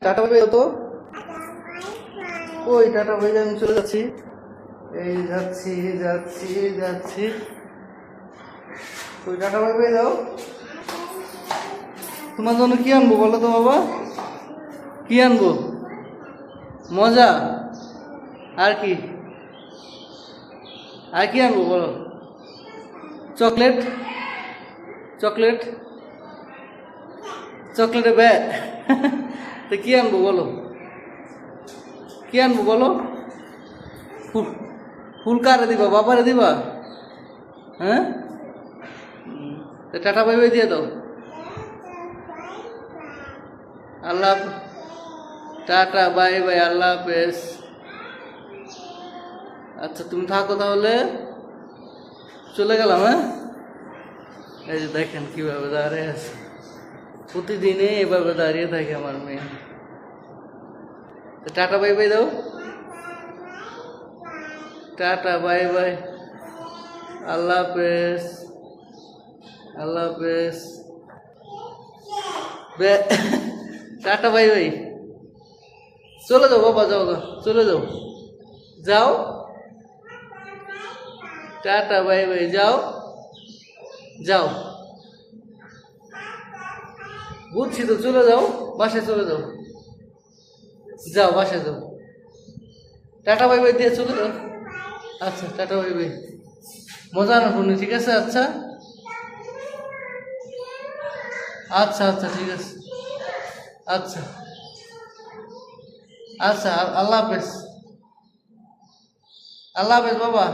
Tata bye bye তো। ওই tata bye bye, আমি চলে যাচ্ছি। এই যাচ্ছি যাচ্ছি যাচ্ছি। ওই টাটা বাই বাই দাও। তোমার জন্য কি আনবো বলো তো বাবা? কি আনবো? মজা? আর কি? আর কি আনবো বলো? চকলেট? চকলেট? চকলেটে ব্যা তো কি আনবো বলো? কি আনবো বলো? ফুল? ফুল কারে দিবা? বাবারে দিবা? হ্যাঁ, তো টাটা বাই বাই দিয়ে দাও। আল্লাহ, টাটা বাই বাই, আল্লাহ হাফেজ। আচ্ছা তুমি থাকো তাহলে, চলে গেলাম। হ্যাঁ, এই যে দেখেন কিভাবে দাঁড়িয়ে আছে, প্রতিদিনে এভাবে দাঁড়িয়ে থাকে আমার মেয়ে। টাটা বাই বাই দাও। টাটা বাই বাই, আল্লাহ হাফেজ, আল্লাহ হাফেজ। টাটা বাই বাই, চলে যাও বাবা, যাও যাও, চলে যাও, যাও। টাটা বাই বাই, যাও যাও। বুঝছি তো, চলে যাও, বাসায় চলে যাও, যাও বাসায় যাও। টাটা বাই বাই দিয়ে চলে যাও। আচ্ছা টাটা বাই বাই, মজা না ফোনে, ঠিক আছে? আচ্ছা আচ্ছা আচ্ছা, ঠিক আছে। আচ্ছা আচ্ছা, আল্লাহ হাফেজ, আল্লাহ হাফেজ বাবা।